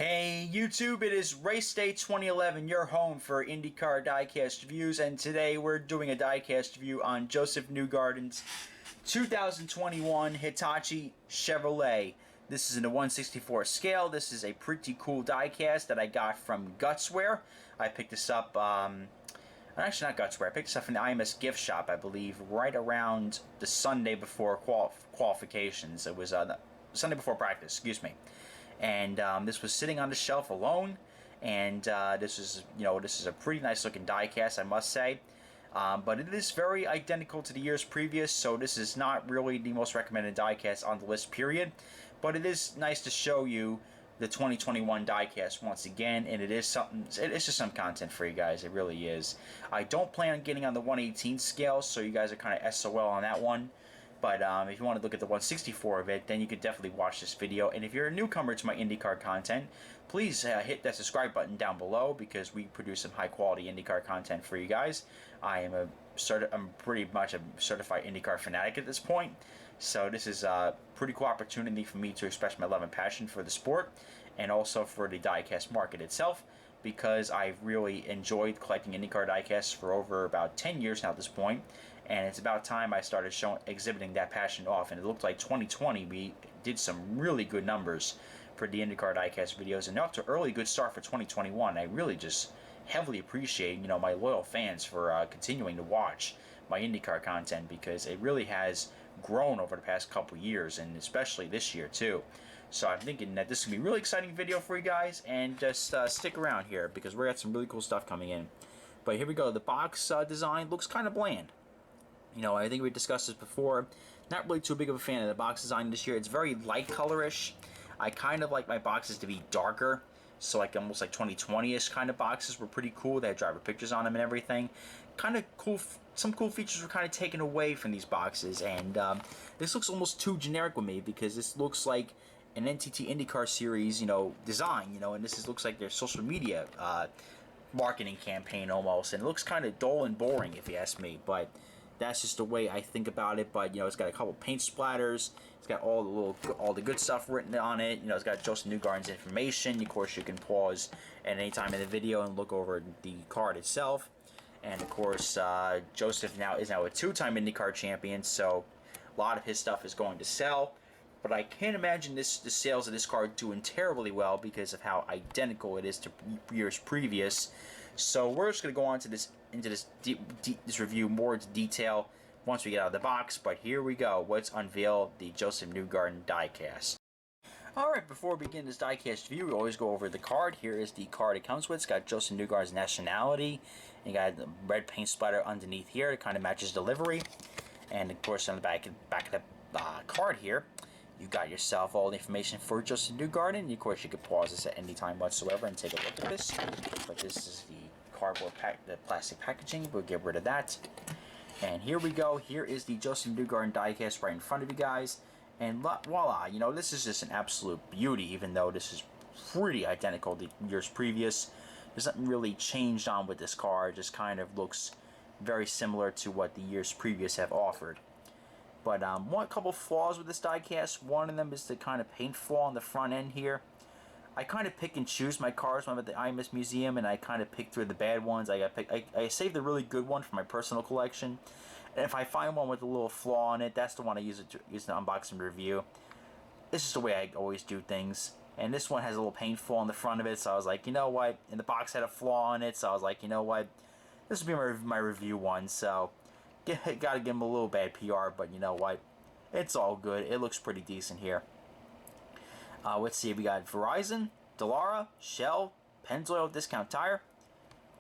Hey YouTube, it is Race Day 2011, your home for IndyCar Diecast views, and today we're doing a diecast view on Josef Newgarden's 2021 Hitachi Chevrolet. This is in a 1/64 scale. This is a pretty cool diecast that I got from Gutswear. I picked this up, actually not Gutswear, I picked this up from the IMS gift shop, I believe, right around the Sunday before qualifications. It was Sunday before practice, excuse me. And this was sitting on the shelf alone, and this is a pretty nice looking diecast, I must say. But it is very identical to the years previous, so this is not really the most recommended diecast on the list, period. But it is nice to show you the 2021 diecast once again, and it's just some content for you guys. It really is. I don't plan on getting on the 1/18 scale, so you guys are kind of SOL on that one. But if you want to look at the 1/64 of it, then you could definitely watch this video. And if you're a newcomer to my IndyCar content, please hit that subscribe button down below, because we produce some high quality IndyCar content for you guys. I'm pretty much a certified IndyCar fanatic at this point. So this is a pretty cool opportunity for me to express my love and passion for the sport, and also for the diecast market itself, because I've really enjoyed collecting IndyCar diecasts for over about 10 years now at this point. And it's about time I started exhibiting that passion off. And it looked like 2020 we did some really good numbers for the IndyCar diecast videos, and up to early good start for 2021. I really just heavily appreciate my loyal fans for continuing to watch my IndyCar content, because it really has grown over the past couple years, and especially this year too. So I'm thinking that this is going to be a really exciting video for you guys, and just stick around here, because we got some really cool stuff coming in. But here we go. The box design looks kind of bland. I think we discussed this before. Not really too big of a fan of the box design this year. It's very light colorish. I kind of like my boxes to be darker, so like almost like 2020-ish kind of boxes were pretty cool. They had driver pictures on them and everything. Kind of cool. Some cool features were kind of taken away from these boxes, and this looks almost too generic with me, because this looks like an NTT IndyCar series, design, and this looks like their social media marketing campaign almost, and it looks kind of dull and boring if you ask me, but that's just the way I think about it. But it's got a couple paint splatters. It's got all the good stuff written on it. It's got Josef Newgarden's information. Of course, you can pause at any time in the video and look over the card itself. And of course, Josef is now a two-time IndyCar champion, so a lot of his stuff is going to sell. But I can't imagine the sales of this card doing terribly well, because of how identical it is to years previous. So we're just going to go on to this review more into detail once we get out of the box. But here we go. Let's unveil the Josef Newgarden diecast. Alright, before we begin this diecast view, we always go over the card. Here is the card it comes with. It's got Josef Newgarden's nationality. And you got the red paint splatter underneath here. It kind of matches delivery. And of course, on the back of the card here, you've got yourself all the information for Josef Newgarden. And of course, you can pause this at any time whatsoever and take a look at this. But this is the cardboard the plastic packaging. We'll get rid of that. And here we go. Here is the Josef Newgarden diecast right in front of you guys. And voila, this is just an absolute beauty, even though this is pretty identical to years previous. There's nothing really changed on with this card. It just kind of looks very similar to what the years previous have offered. But one couple flaws with this diecast. One of them is the kind of paint flaw on the front end here. I kind of pick and choose my cars when I'm at the IMS Museum, and I kind of pick through the bad ones. I save the really good one for my personal collection. And if I find one with a little flaw in it, that's the one I use to unbox and review. This is the way I always do things. And this one has a little paint flaw on the front of it, so I was like, you know what? And the box had a flaw in it, so I was like, you know what? This will be my review one, so gotta give them a little bad PR, but you know what? It's all good. It looks pretty decent here. Let's see, we got Verizon, Dallara, Shell, Pennzoil Discount Tire,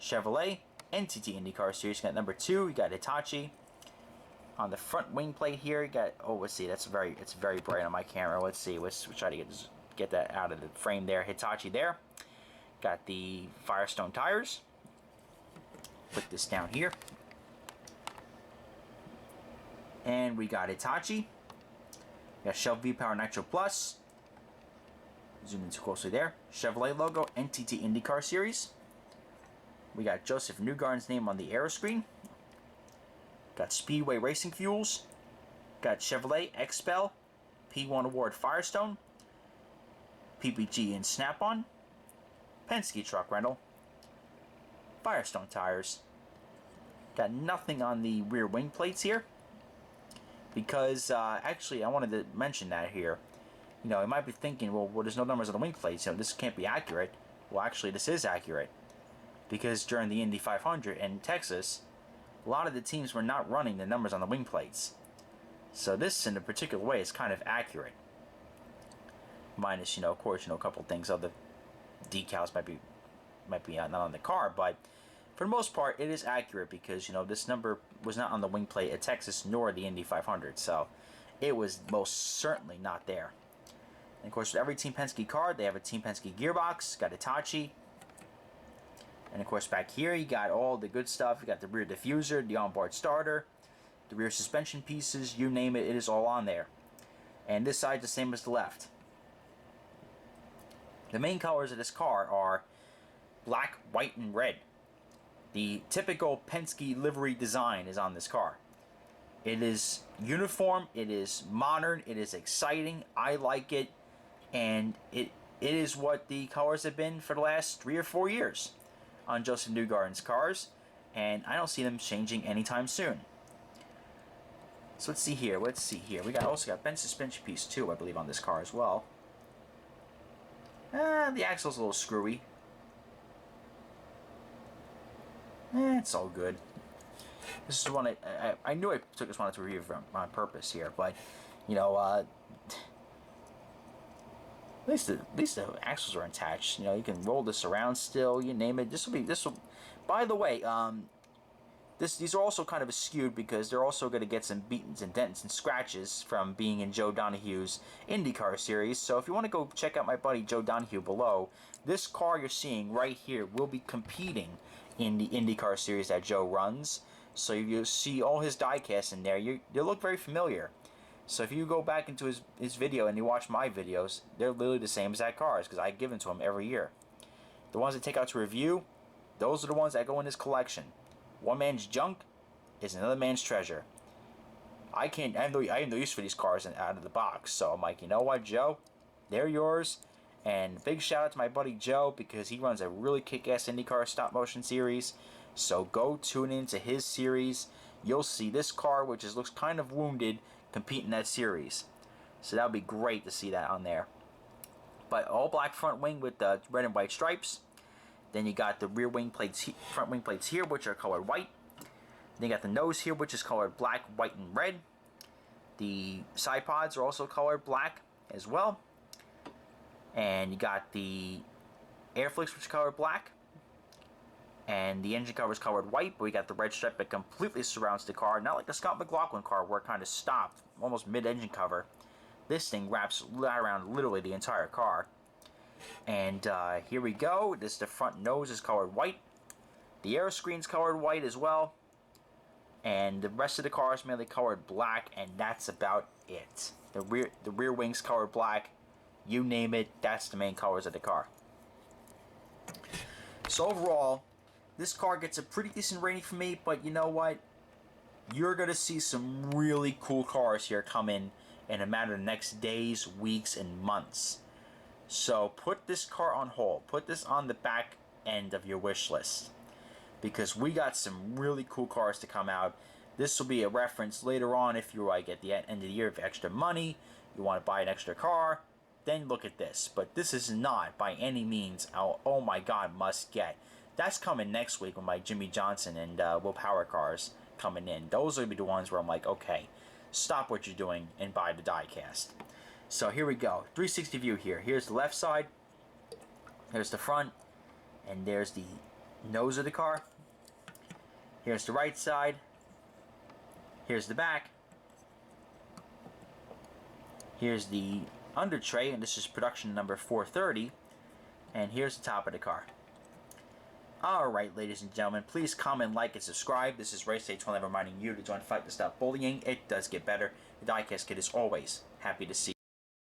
Chevrolet, NTT IndyCar Series. You got number 2. You got Hitachi. On the front wing plate here, you got, let's see, it's very bright on my camera. Let's see, let's try to get that out of the frame there. Hitachi there. Got the Firestone tires. Put this down here. And we got Hitachi. We got Shell V-Power Nitro Plus. Zoom in too closely there. Chevrolet logo, NTT IndyCar Series. We got Josef Newgarden's name on the aero screen. Got Speedway Racing Fuels. Got Chevrolet XPEL, P1 Award Firestone, PPG and Snap-on, Penske truck rental. Firestone tires. Got nothing on the rear wing plates here. Because, actually, I wanted to mention that here. You know, you might be thinking, well, there's no numbers on the wing plates. You know, this can't be accurate. Well, actually, this is accurate. Because during the Indy 500 in Texas, a lot of the teams were not running the numbers on the wing plates. So this, in a particular way, is kind of accurate. Minus, you know, of course, you know, a couple things. Other decals might be not on the car, but for the most part, it is accurate because, you know, this number was not on the wing plate at Texas nor the Indy 500, so it was most certainly not there. And of course, with every Team Penske car, they have a Team Penske gearbox, got Hitachi, and of course, back here you got all the good stuff. You got the rear diffuser, the onboard starter, the rear suspension pieces, you name it, it is all on there. And this side's the same as the left. The main colors of this car are black, white, and red. The typical Penske livery design is on this car. It is uniform, it is modern, it is exciting, I like it, and it is what the colors have been for the last 3 or 4 years on Josef Newgarden's cars, and I don't see them changing anytime soon. So let's see here, we also got bent suspension piece too, I believe, on this car as well. The axle's a little screwy. It's all good. This is one I knew I took this one to review on purpose here, but you know, at least the axles are attached. You know, you can roll this around still. You name it. This will. By the way, these are also kind of skewed because they're also going to get some beatings and dents and scratches from being in Joe Donahue's IndyCar series. So if you want to go check out my buddy Joe Donahue below, this car you're seeing right here will be competing in the IndyCar series that Joe runs. So you see all his diecasts in there. They look very familiar. So if you go back into his video and you watch my videos, they're literally the same as that cars because I give them to him every year. The ones that take out to review, those are the ones that go in his collection. One man's junk is another man's treasure. I have no use for these cars out of the box. So I'm like, you know what, Joe? They're yours. And big shout out to my buddy Joe because he runs a really kick-ass IndyCar stop motion series. So go tune into his series. You'll see this car, which looks kind of wounded, compete in that series. So that would be great to see that on there. But all black front wing with the red and white stripes. Then you got the rear wing plates, front wing plates here, which are colored white. Then you got the nose here, which is colored black, white, and red. The side pods are also colored black as well. And you got the air flicks, which are colored black. And the engine cover is colored white, but we got the red stripe that completely surrounds the car. Not like the Scott McLaughlin car where it kind of stopped, almost mid-engine cover. This thing wraps around literally the entire car. And here we go. The front nose is colored white. The air screen's colored white as well. And the rest of the car is mainly colored black, and that's about it. The rear wing's colored black. You name it, that's the main colors of the car. So overall, this car gets a pretty decent rating from me, but you know what? You're going to see some really cool cars here come in a matter of the next days, weeks, and months. So put this car on hold. Put this on the back end of your wish list. Because we got some really cool cars to come out. This will be a reference later on if you're like at the end of the year with extra money, you want to buy an extra car, then look at this. But this is not by any means, oh my god, must get. That's coming next week with my Jimmy Johnson and Will Power cars coming in. Those will be the ones where I'm like, okay, stop what you're doing and buy the diecast. So here we go, 360 view here. Here's the left side, here's the front, and there's the nose of the car. Here's the right side, here's the back, here's the under tray, and this is production number 430, and here's the top of the car. Alright, ladies and gentlemen, please comment, like, and subscribe. This is Race Day 12 reminding you to join Fight to Stop Bullying. It does get better. The Diecast Kid is always happy to see you.